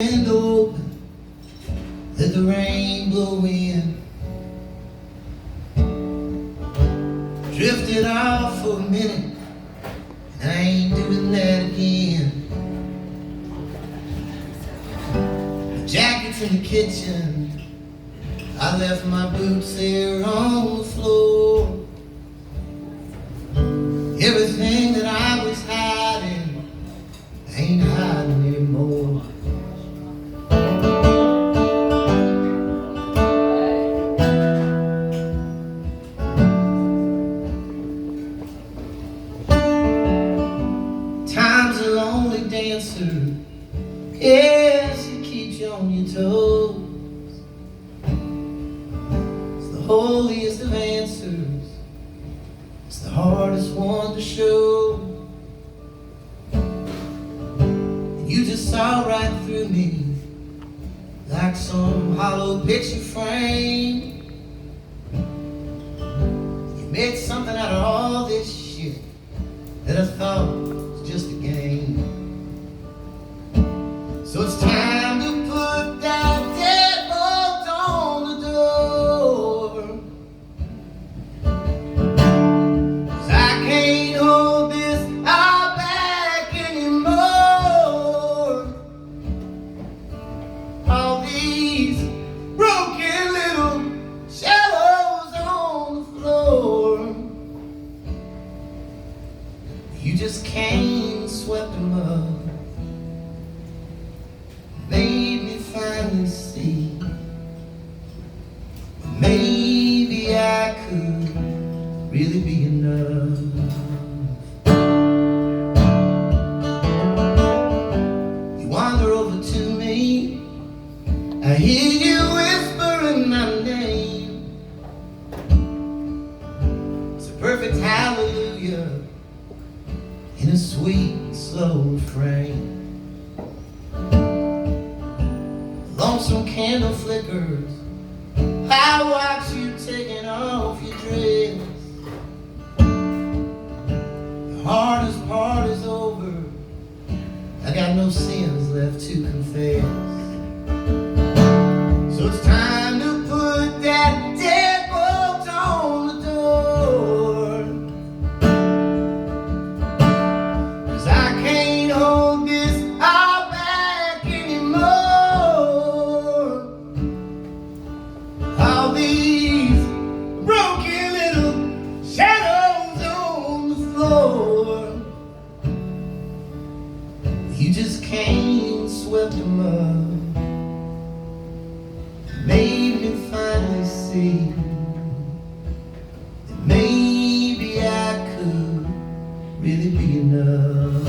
And open, let the rain blow in. Drifted off for a minute, and I ain't doing that again. The jacket's in the kitchen, I left my boots there on the floor. Everything that I was hiding, I ain't hiding anymore. Time's a lonely dancer, yes, it keeps you on your toes. It's the holiest of answers, it's the hardest one to show. And you just saw right through me, like some hollow picture frame. You made something out of all this shit that I thought was just a game. So it's time to put that deadbolt on the door, 'cause I can't hold this all back anymore. All these broken little shadows on the floor, you just came and swept them up, made me finally see that maybe I could really be enough. You wander over to me, I hear you whispering my name. It's a perfect hallelujah in a sweet, slow refrain. Lonesome candle flickers, I watch you taking off your dress. The hardest part is over, I got no sins left to confess. So it's time to put that deadbolt on the door, 'cause I can't hold this all back anymore. All these broken little shadows on the floor, you just came and swept them up, made me finally see that maybe I could really be enough.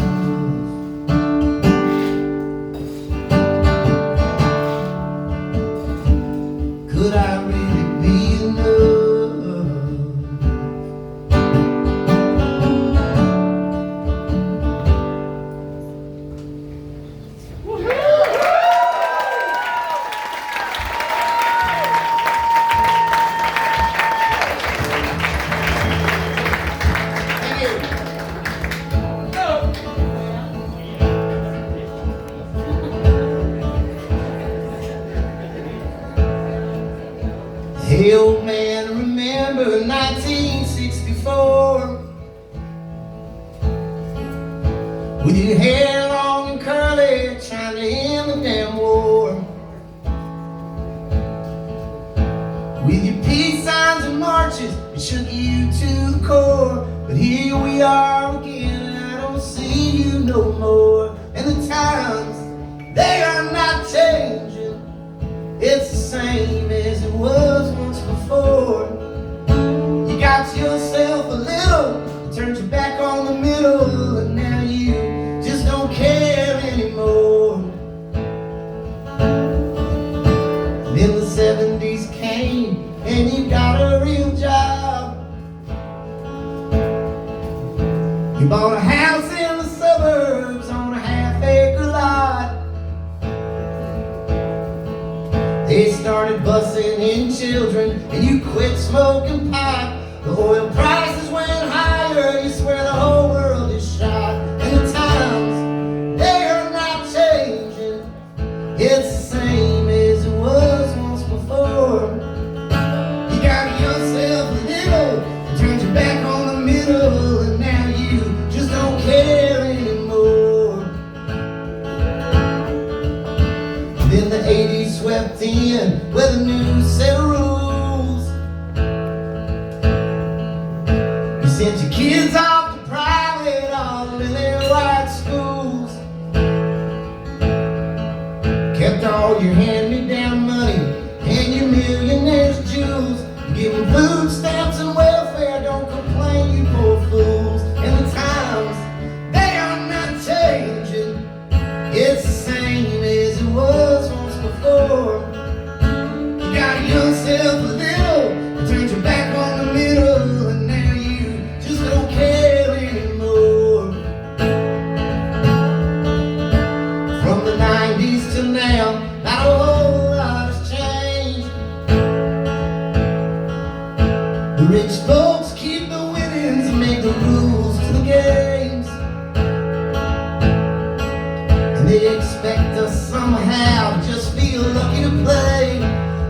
Could I really be enough? Thank you. Hey old man, remember 1964, with your hair long and curly, trying to end the damn war. With your peace signs and marches, it shook you to the core. But here we are again, and I don't see you no more. And the times, they are not changing, it's the same as it was once before. You got yourself a little, turned your back on the middle, and now you just don't care anymore. And then the 70s came, and you got a real job. You bought a house in the suburbs on a half-acre lot. They started busing in children, and you quit smoking pot. The oil prices went higher, you swear the whole world is shot. And the times, they are not changing, Then the 80s swept in with a new set of rules. You sent your kids off to private, all in their white schools. Kept all your hand-me-down money and your millionaire's jewels. You give them food stamps and welfare, don't complain, you poor fools. And the times, they are not changing. It's the same as it was once before. You got yourself a little, you turned your back on the middle, and now you just don't care anymore. From the 90s till now, not a whole lot has changed. The rich folks keep the winnings and make the rules to the games. And they expect us somehow to just feel lucky to play.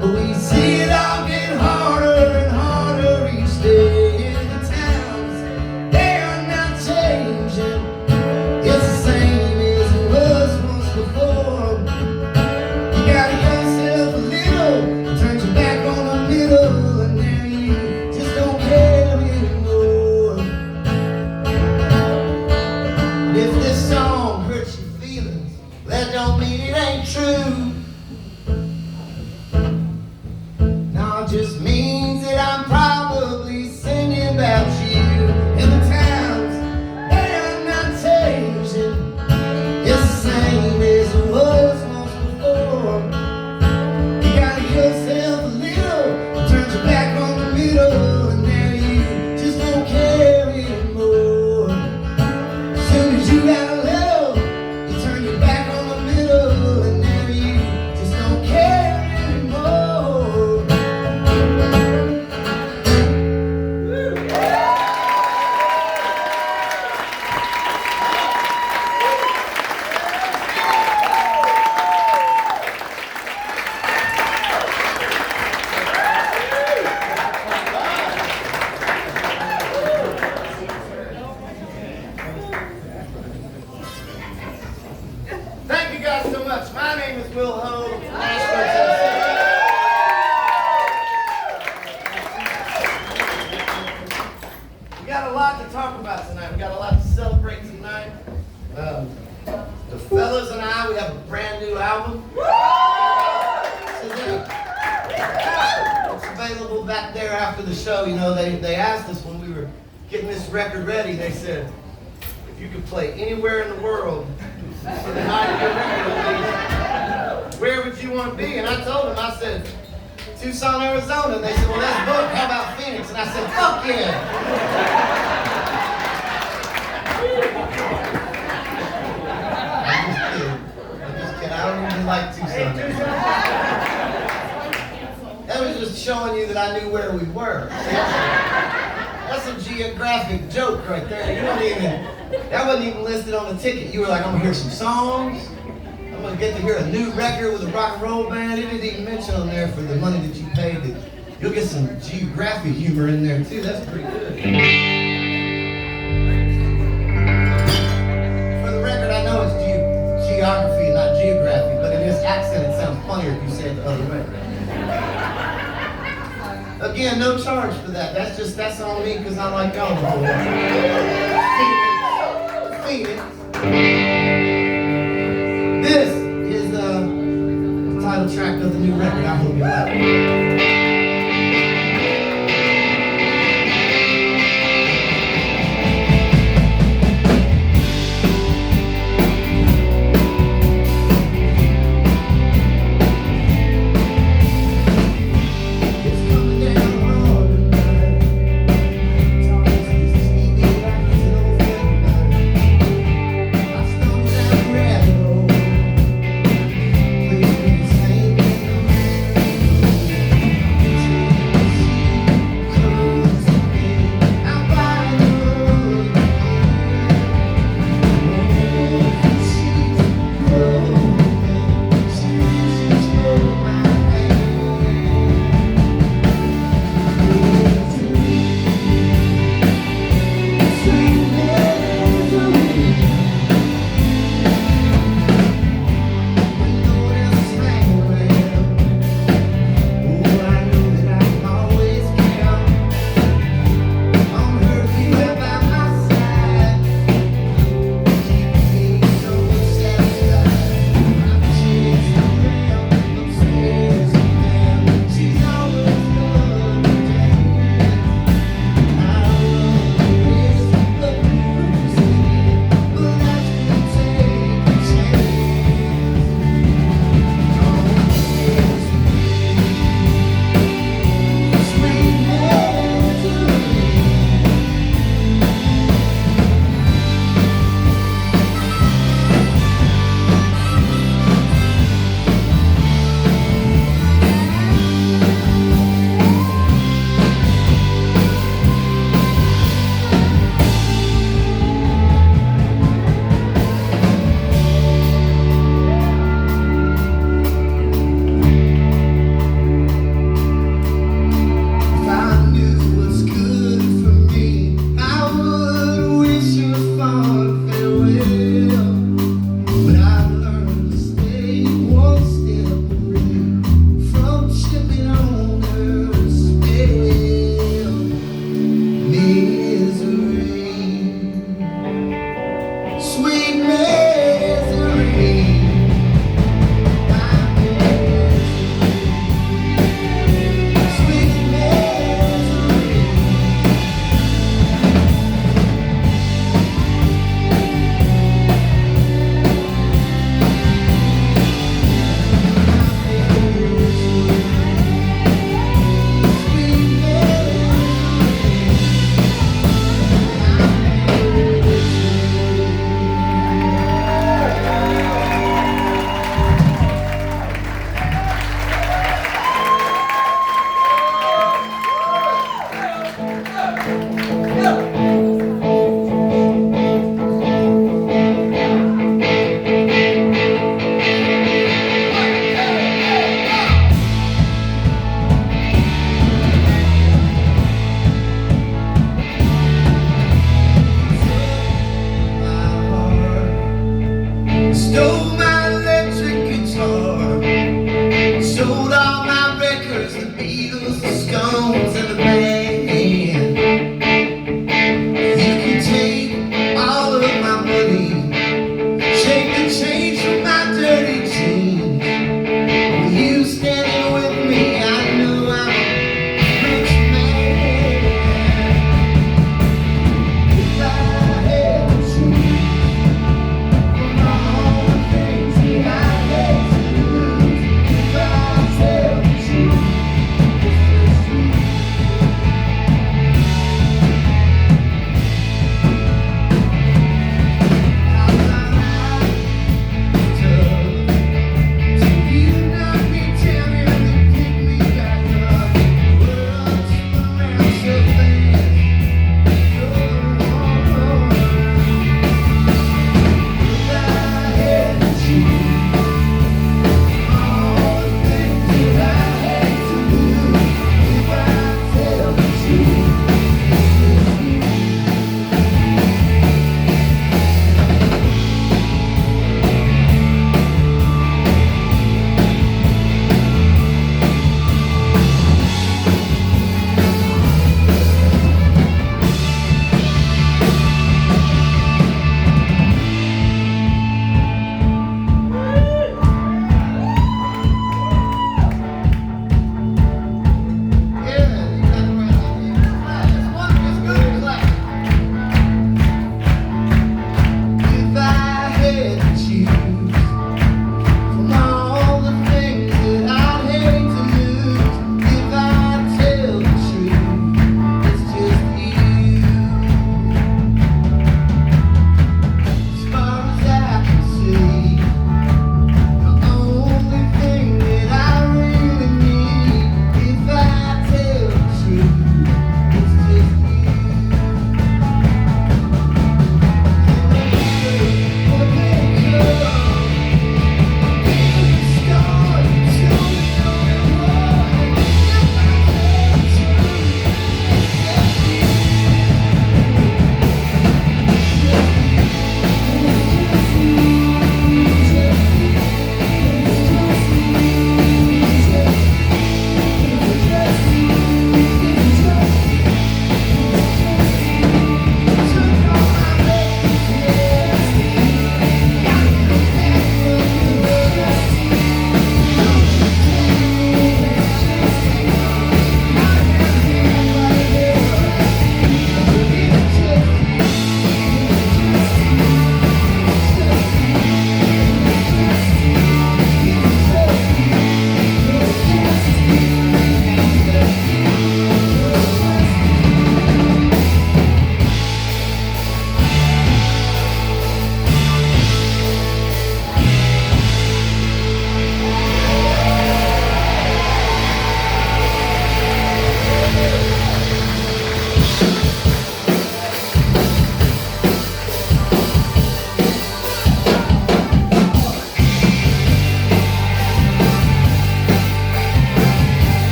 But we see it all get harder and harder each day. And the towns, they are not changing. It's the same as it was once before. You got yourself a little, you turned your back on the middle, and now you just don't care anymore. And if this song hurts your feelings, that don't mean it ain't true. No, it just means that I'm probably singing about you. And the towns, they are not changing. It's the same as it was once before. You got yourself a little, you turned your back on the middle, and now you just don't care anymore. As soon as you got a little, you turn your back on the middle, and now you just don't care anymore. Thank you guys so much. My name is Will Ho from Nashville, Tennessee. We got a lot to talk about tonight. We got a lot to celebrate tonight. The fellas and I, we have a brand new album. It's available back there after the show. You know, they asked us when we were getting this record ready, they said, if you could play anywhere in the world for the night of your record release, where would you want to be? And I told them, I said, Tucson, Arizona. And they said, well, that's booked. How about Phoenix? And I said, fuck yeah. I'm just kidding. I don't even like Tucson, Arizona. That was just showing you that I knew where we were. That's a geographic joke right there. You don't even, that wasn't even listed on the ticket. You were like, I'm gonna hear some songs. I'm gonna get to hear a new record with a rock and roll band. It didn't even mention on there for the money that you paid. That you'll get some geographic humor in there too. That's pretty good. For the record, I know it's geography, not geography, but in this accent, it sounds funnier if you say it the other way. Again, no charge for that. That's on me because I like y'all. Phoenix. This is the title track of the new record. I hope you like it. stones and the band. You can take all of my money, shake the change from my dirty jeans. With you standing with me, I know I'm a rich man. If I had to choose from all the things that I had to lose, if I tell the truth, it's the truth.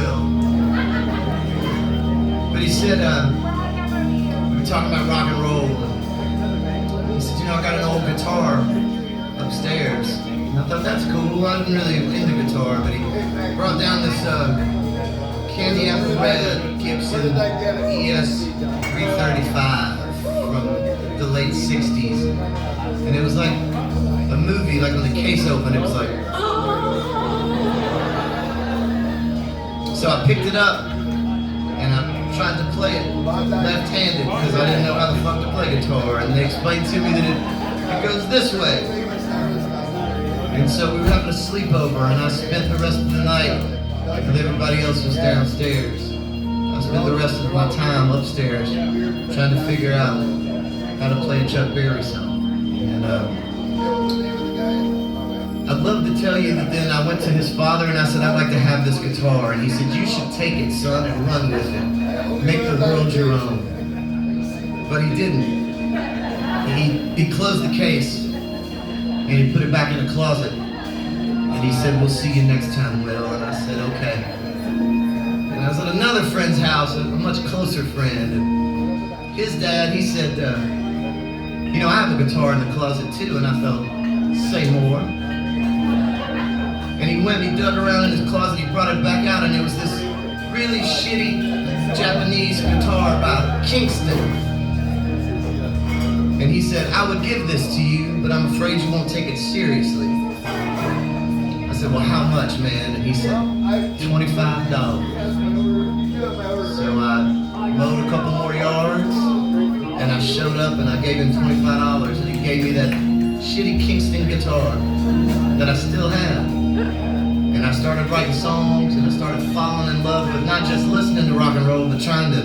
will. But he said, we were talking about rock and roll. He said, you know, I got an old guitar upstairs. And I thought, that's cool. I wasn't really into guitar, but he brought down this candy apple red Gibson ES 335 from the late 60s. And it was like a movie, like when the case opened, it was like... So I picked it up, and I tried to play it left-handed, because I didn't know how the fuck to play guitar, and they explained to me that it goes this way. And so we were having a sleepover, and I spent the rest of the night, and everybody else was downstairs. I spent the rest of my time upstairs, trying to figure out how to play a Chuck Berry song. And I'd love to tell you that then I went to his father and I said, I'd like to have this guitar. And he said, you should take it, son, and run with it. Make the world your own. But he didn't. He closed the case and he put it back in the closet. And he said, we'll see you next time, Will. And I said, okay. And I was at another friend's house, a much closer friend. And his dad, he said, you know, I have a guitar in the closet too. And I felt, say more. And he went and he dug around in his closet, he brought it back out, and it was this really shitty Japanese guitar by Kingston. And he said, I would give this to you, but I'm afraid you won't take it seriously. I said, well, how much, man? And he said, $25. So I mowed a couple more yards, and I showed up and I gave him $25, and he gave me that shitty Kingston guitar that I still have. And I started writing songs, and I started falling in love with not just listening to rock and roll, but trying to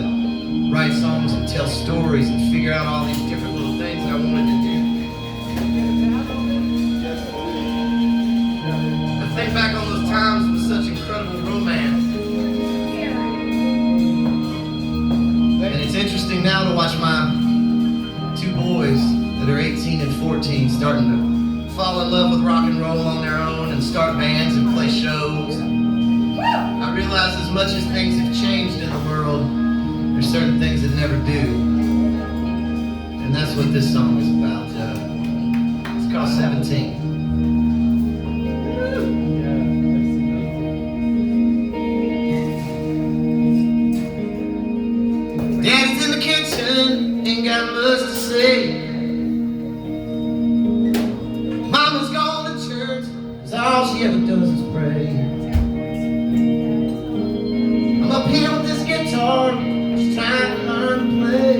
write songs and tell stories and figure out all these different little things that I wanted to do. I think back on those times with such incredible romance. And it's interesting now to watch my two boys that are 18 and 14 starting to fall in love with rock and roll on their own and start bands and play shows. I realize as much as things have changed in the world, there's certain things that never do. And that's what this song is about. It's called 17. Daddy's in the kitchen, ain't got much to say. All she ever does is pray. I'm up here with this guitar, just trying to learn to play.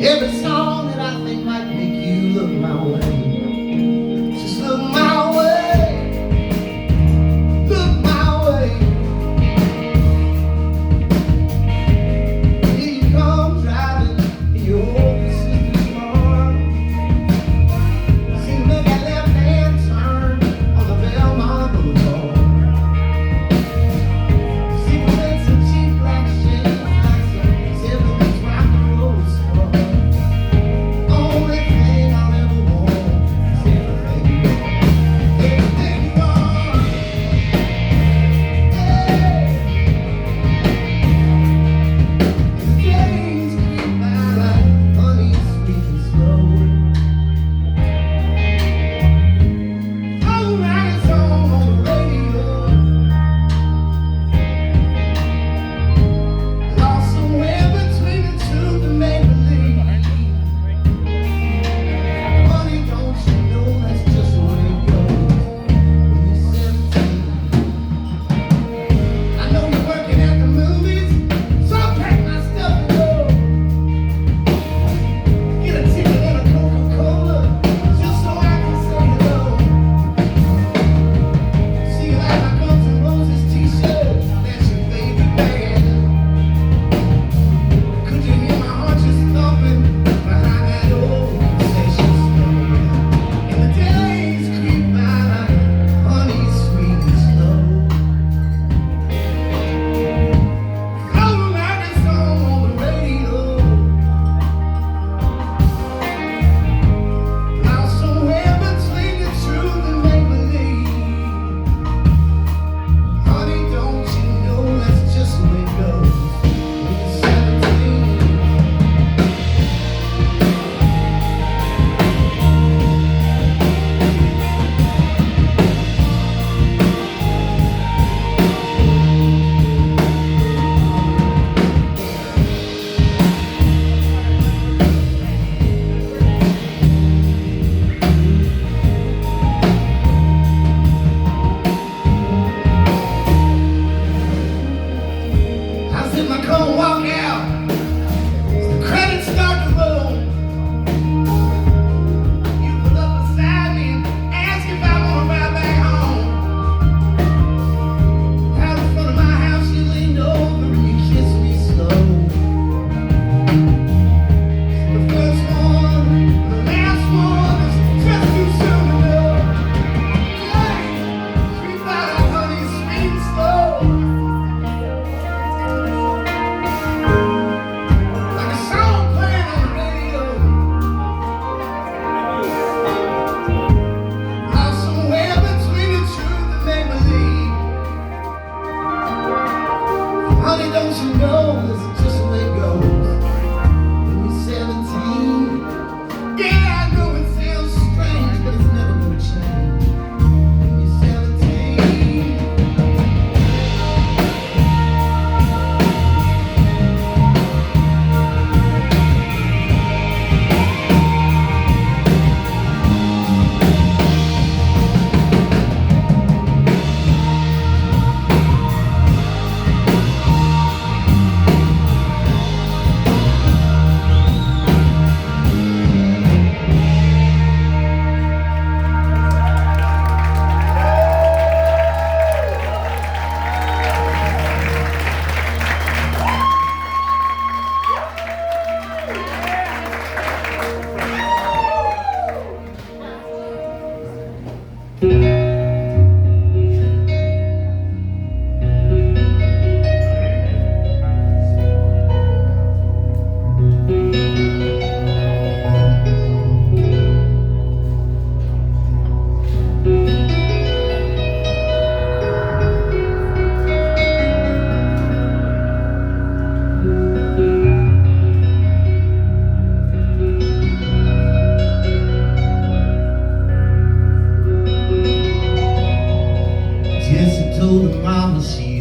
Every song that I think might make you look my way. Just look my way. Look my way. Here you come driving.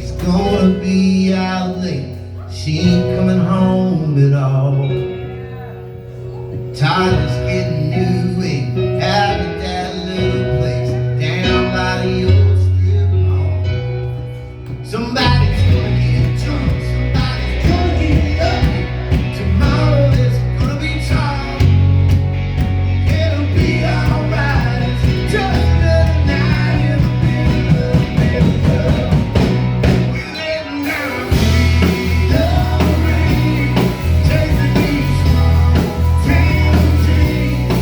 she's gonna be out late. She ain't coming home at all. Tyler's getting new way out of that little place down by the old strip mall. Somebody's gonna get drunk, somebody's gonna get lucky. Tomorrow there's gonna be talk. It'll be alright. It's just another night in the middle of America. We're letting down the rain, chasing these small town dreams.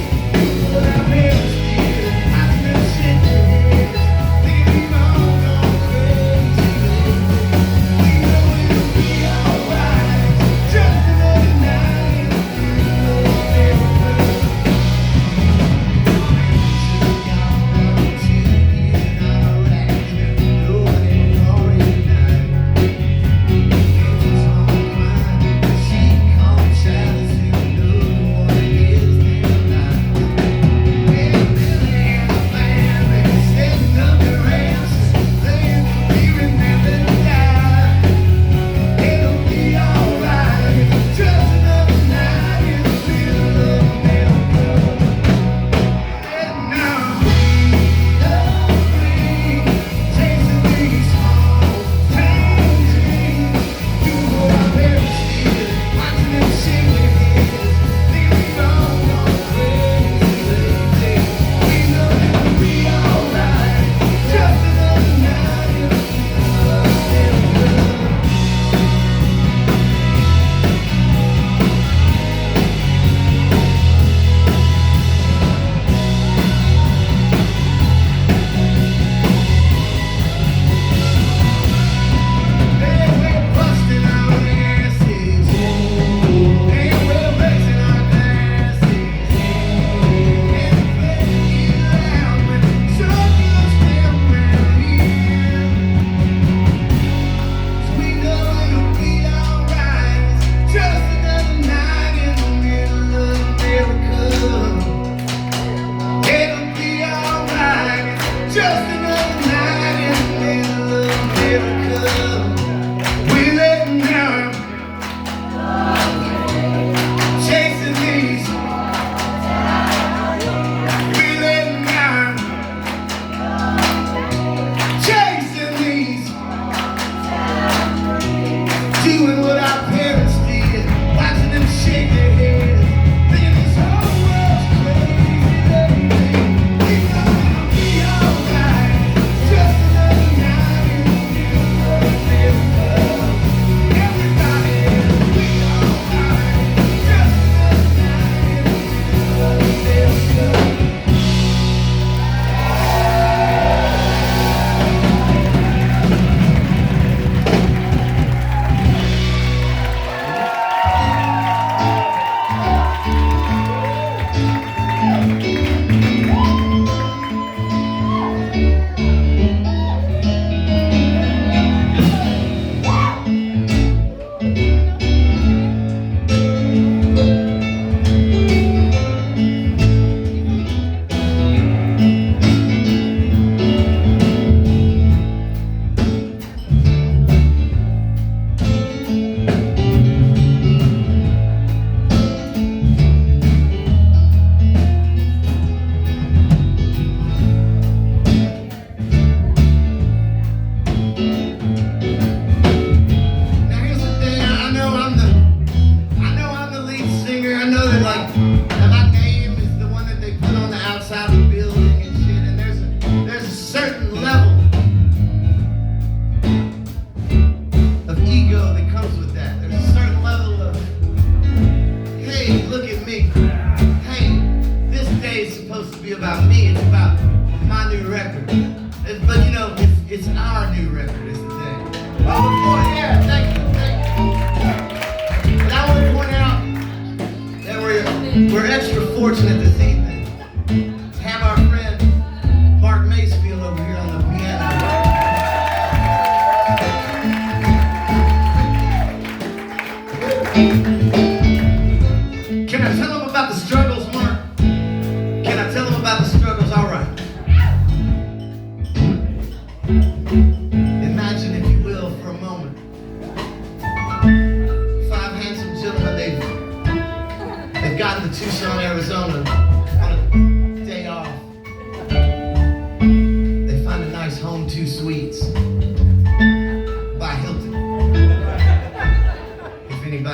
But our parents did, I still shake their heads. Thinking we've all gone crazy lately. We know it'll be alright. Just another night in the middle of America. Just another night in the middle of America. We letting down, chasing these. We letting down, chasing these. Doing what our parents did, watching them shake their heads. Thinking this whole world's crazy lately. We know it'll be alright. Just another night in the middle of America. Everybody, it'll be alright. Just another night in the middle of America. About me, it's about my new record. But you know, it's our new record is the thing. Oh boy, yeah, thank you. And I want to point out that we're extra fortunate this evening to have our friend Mark Macefield over here on the piano. Can I tell him about the struggles, Mark? Can I tell them about the struggles? All right. Imagine, if you will,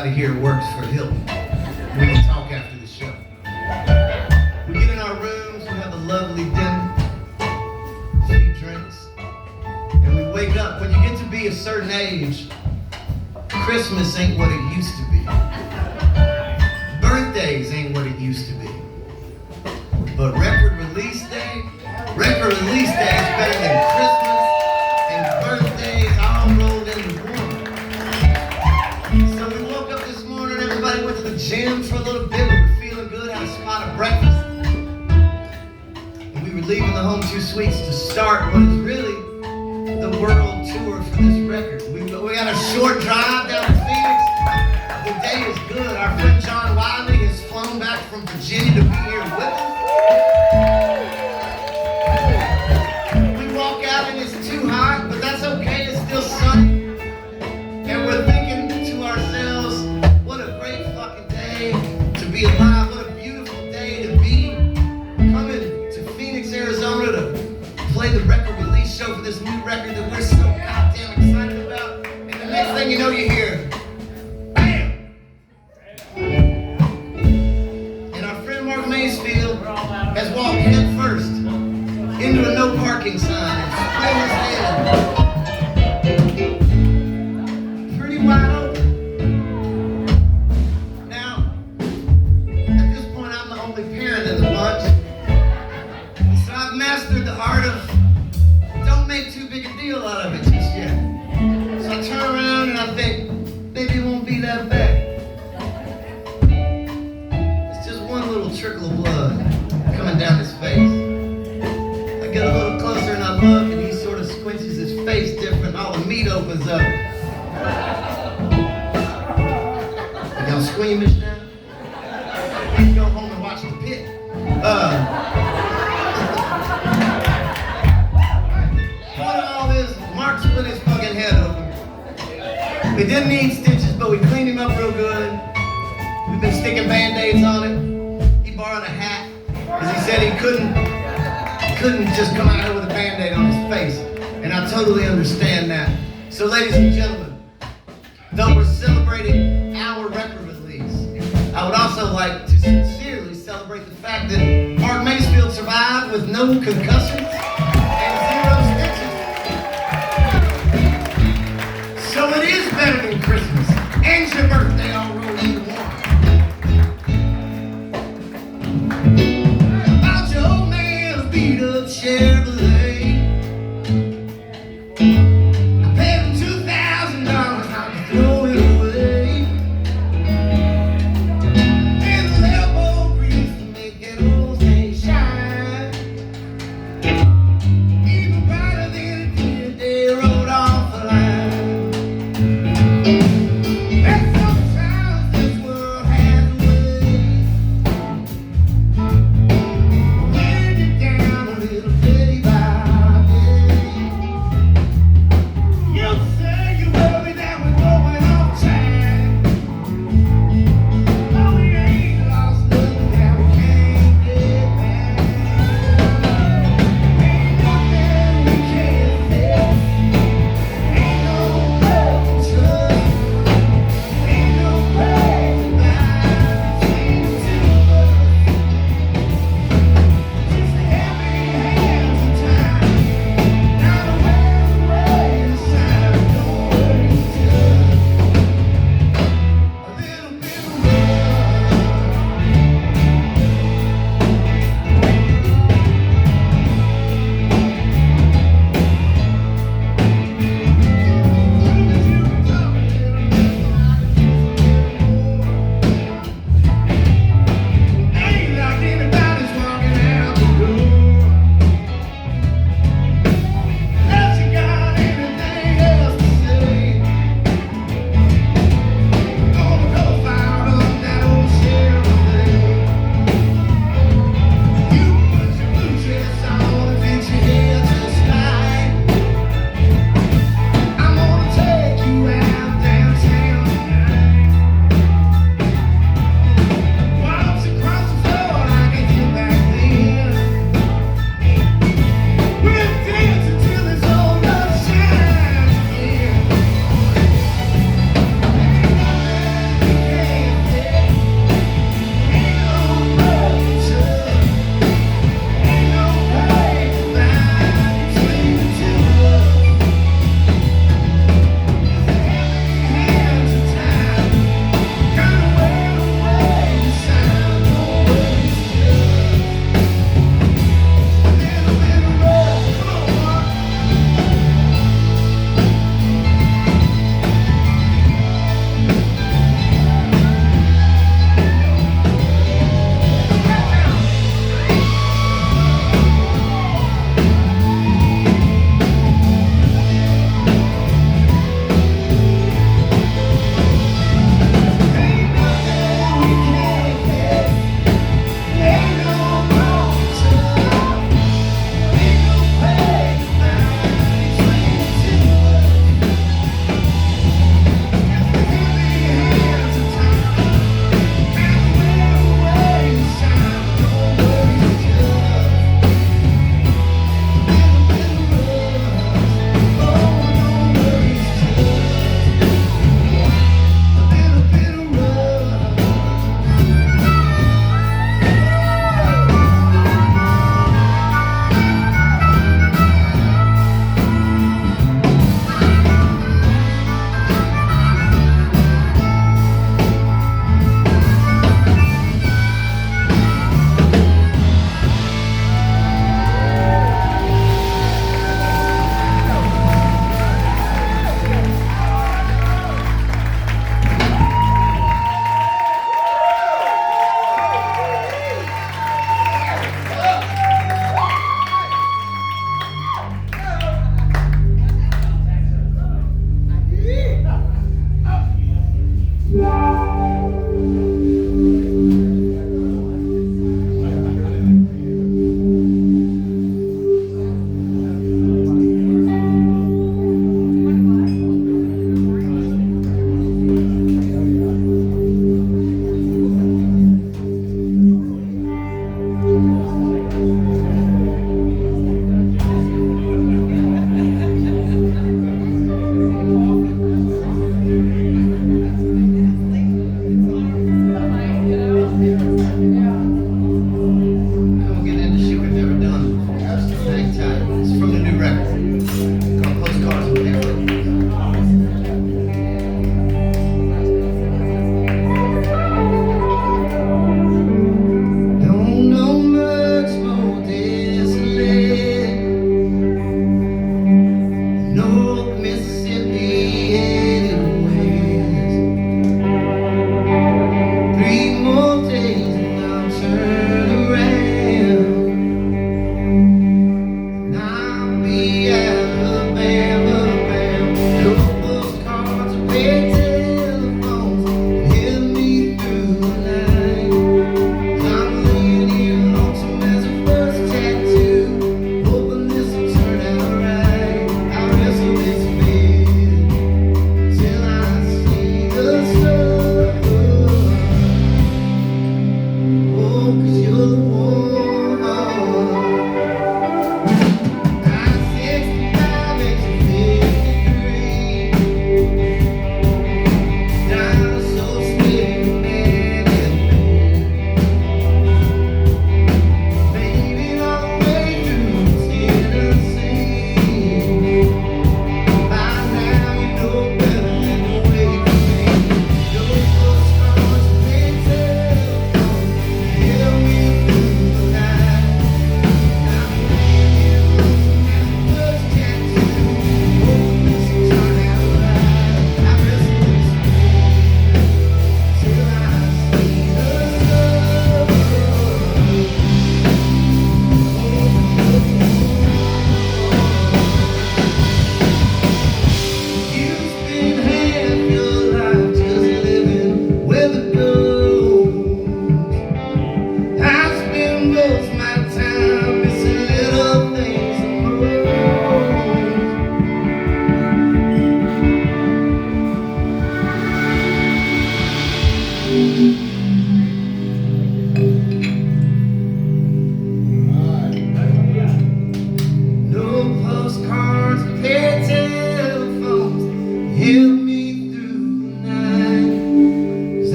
anybody here works for Hilton. We can talk after the show. We get in our rooms, we have a lovely dinner, a few drinks, and we wake up. When you get to be a certain age, Christmas ain't what it used to be. Birthdays ain't what it used to be. But record release day is better than Christmas and birthdays all rolled into one. So we woke up this morning, everybody went to the gym for a little bit, we were feeling good, had a spot of breakfast. And we were leaving the Home 2 Suites to start what is really the world tour for this record. We got a short drive down to Phoenix. The day is good. Our friend John Wiley has flown back from Virginia to be here with us. We walk out and it's too hot, but that's okay, it's still sunny. And we're thinking to ourselves, what a great fucking day to be alive, what a beautiful day to be coming to Phoenix, Arizona to play the record release show for this new record that we're so goddamn excited about. And the next thing you know, you hear, bam! And our friend Mark Mansfield has walked head first into a no parking sign and split his head pretty wide open. Now, at this point, I'm the only parent in the bunch, so I've mastered the art of don't make too big a deal out of it just yet. So I turn around and I think, maybe it won't be that bad. It's just one little trickle of blood coming down his face. I get a little closer and I look and he sort of squinches his face different and all the meat opens up. Are y'all squeamish now? You can go home and watch The Pit. Point of all this, Mark split his fucking head open. We didn't need stitches, but we cleaned him up real good. We've been sticking Band-Aids on it. He borrowed a hat, because he said he couldn't just come out here with a Band-Aid on his face. And I totally understand that. So ladies and gentlemen, though we're celebrating our record release, I would also like to sincerely celebrate the fact that Mark Mansfield survived with no concussions and 0 stitches. So it is better than Christmas and your birthday all rolled into one. About your old man's beat up Chevrolet. I paid him $2,000 not to throw it away. And the elbow grease to make that old thing shine. Even brighter than it did, they rode off the line. That's some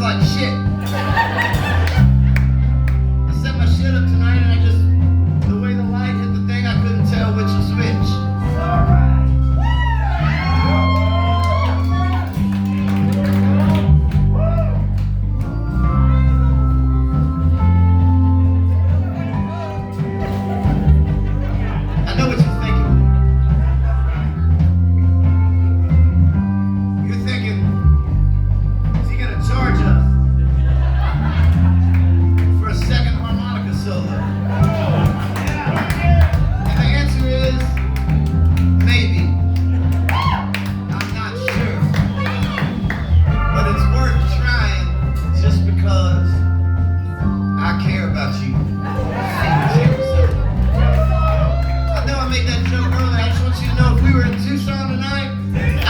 like shit. I set my shit up tonight and the way the light hit the thing, I couldn't tell which was which.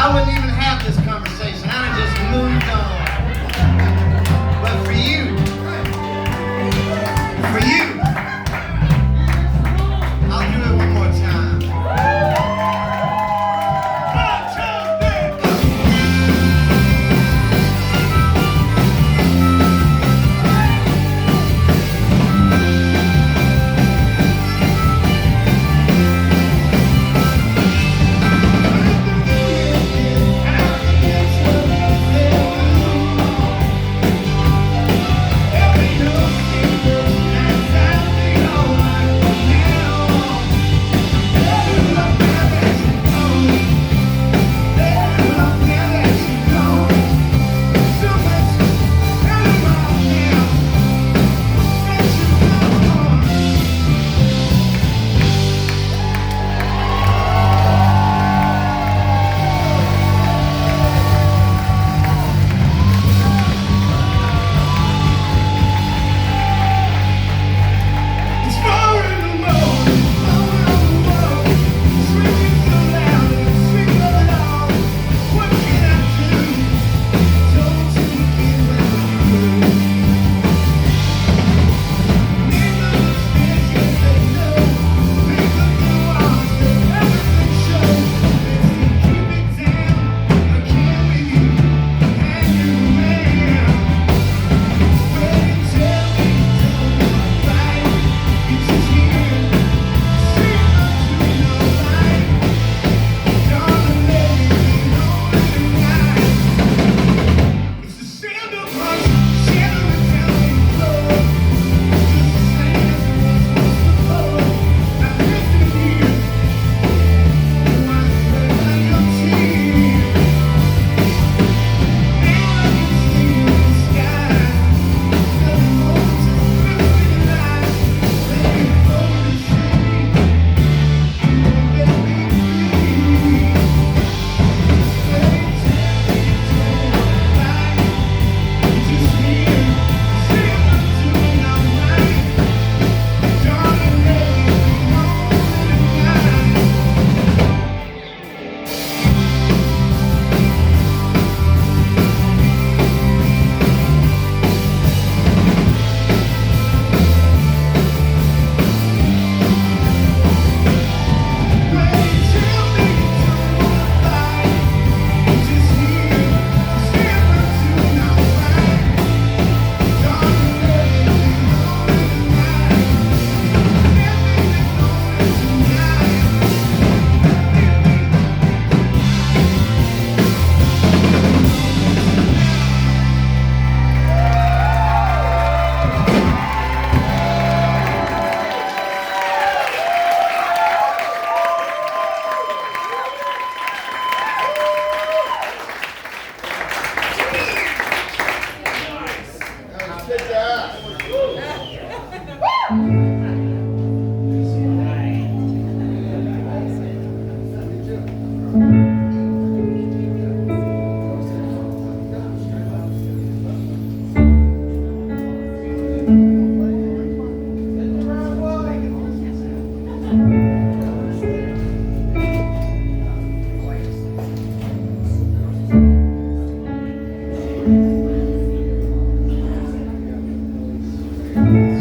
I wouldn't even have this conversation. I'd have just moved on. But for you, I'll do it one more time.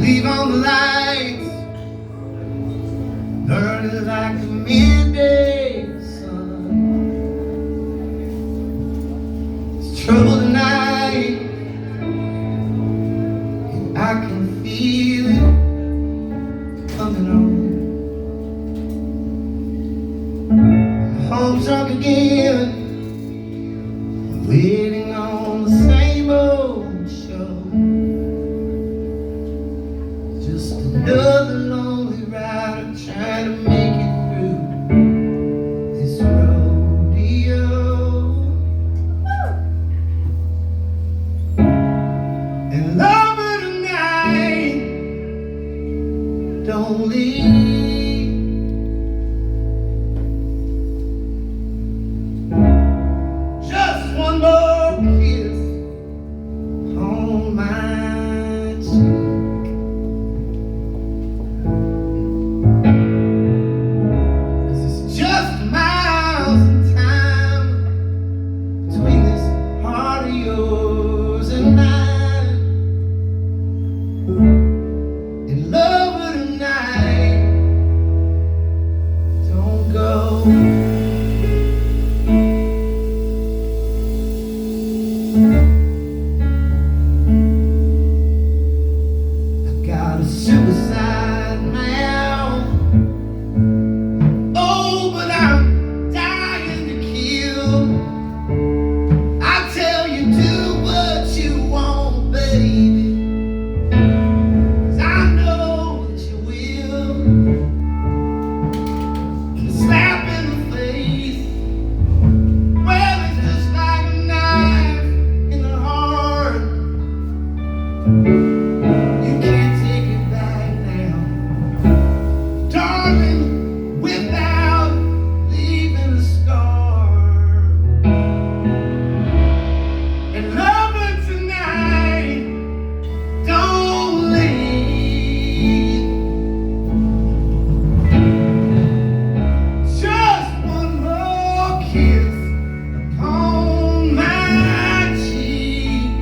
Leave on the lights, burning like a midday sun. It's trouble tonight, don't leave. Just one more kiss on my cheek. This is just miles in time between this heart of yours and mine. In love with tonight, don't go. I got a suicide mouth. Oh, but I'm dying to kill. I tell you, do what you want, baby, 'cause I know that you will. And a slap in the face, well, it's just like a knife in the heart. You can't take it back now, darling, without leaving a scar. And loving tonight, don't leave. Just one more kiss upon my cheek.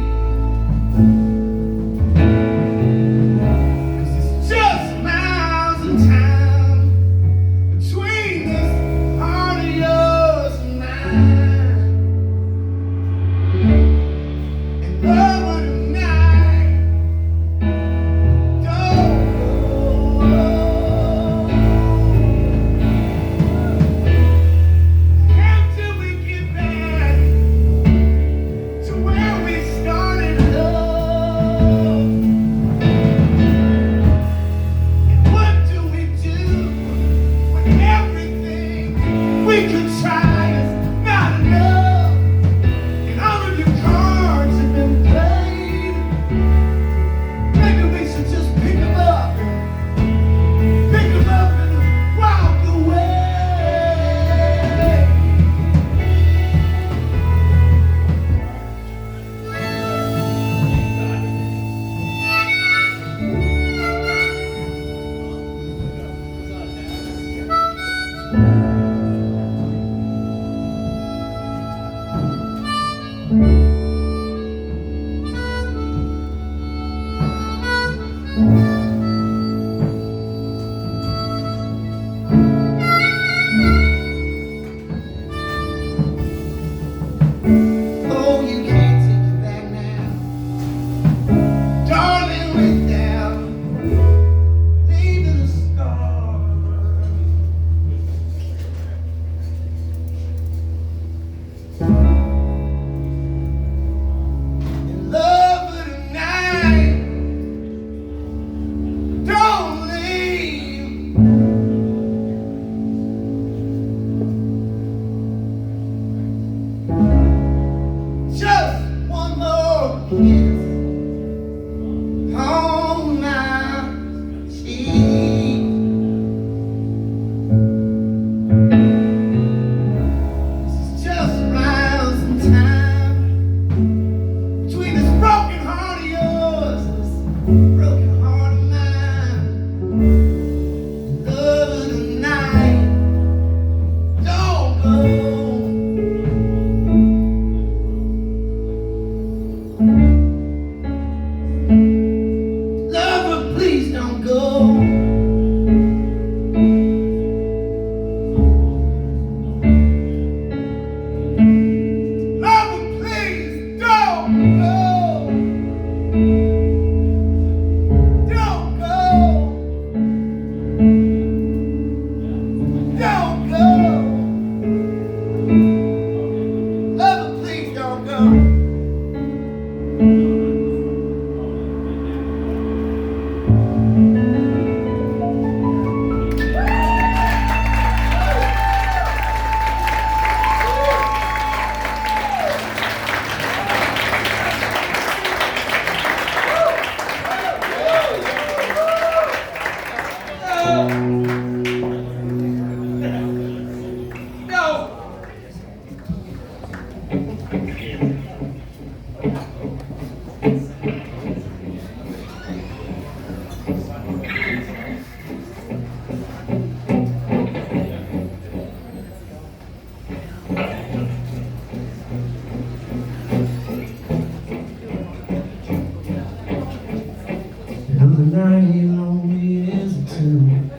night lonely as a tomb.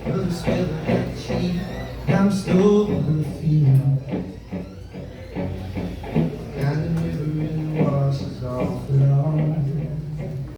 Others feel like cheap, I'm still perfume. And the river really washes off the